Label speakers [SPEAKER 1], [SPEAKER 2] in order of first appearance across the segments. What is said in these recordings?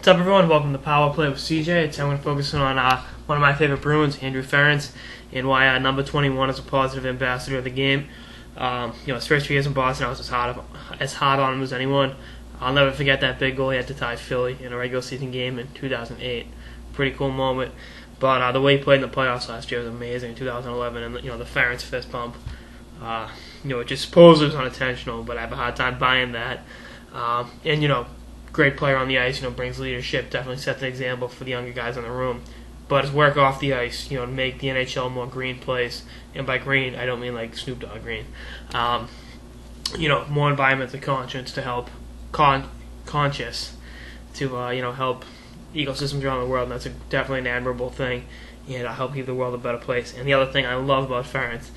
[SPEAKER 1] What's up, everyone? Welcome to Power Play with CJ. Today I'm going to focus on one of my favorite Bruins, Andrew Ference, and why number 21 is a positive ambassador of the game. His first 3 years in Boston, I was as hard on him as anyone. I'll never forget that big goal he had to tie Philly in a regular season game in 2008. Pretty cool moment. But the way he played in the playoffs last year was amazing in 2011, and the Ference fist bump. It just supposedly was unintentional, but I have a hard time buying that. Great player on the ice, brings leadership, definitely sets an example for the younger guys in the room. But his work off the ice, to make the NHL a more green place, and by green, I don't mean like Snoop Dogg green. More environmental conscious to help conscious to help ecosystems around the world, and that's definitely an admirable thing, and help keep the world a better place. And the other thing I love about Ference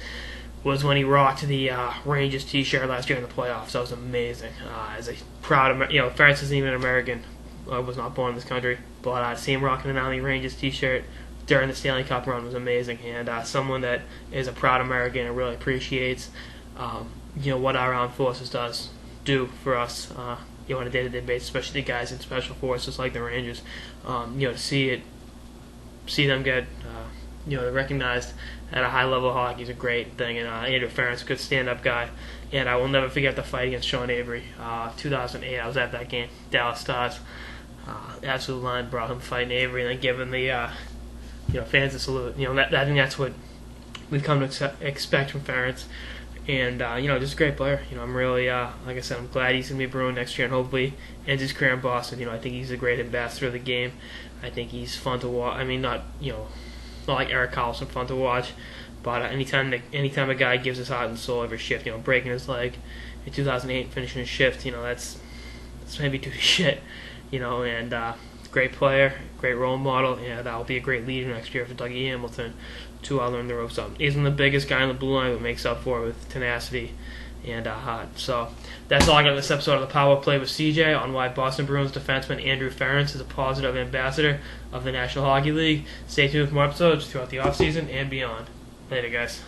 [SPEAKER 1] was when he rocked the Rangers T-shirt last year in the playoffs. That was amazing. As a proud, Ference isn't even an American. Was not born in this country, but to see him rocking an Army Rangers T-shirt during the Stanley Cup run was amazing. And someone that is a proud American and really appreciates, what our armed forces do for us, on a day-to-day basis, especially the guys in special forces like the Rangers. To see them get recognized at a high level of hockey is a great thing, and Andrew Ference, a good stand-up guy, and I will never forget the fight against Sean Avery, 2008. I was at that game, Dallas Stars. Absolute line brought him fighting Avery, and then giving the fans a salute. I think that's what we've come to expect from Ference, and just a great player. I'm really, like I said, I'm glad he's gonna be a Bruin next year, and hopefully ends his career in Boston. I think he's a great ambassador of the game. I think he's fun to watch. I mean, not like Eric Carlson, fun to watch, but anytime a guy gives his heart and soul every shift, breaking his leg in 2008, finishing his shift, that's maybe too shit, and great player, great role model, and I'll be a great leader next year for Dougie Hamilton to learn the ropes up. He isn't the biggest guy on the blue line, but makes up for it with tenacity and heart. So that's all I got in this episode of the Power Play with CJ on why Boston Bruins defenseman Andrew Ference is a positive ambassador of the National Hockey League. Stay tuned for more episodes throughout the offseason and beyond. Later, guys.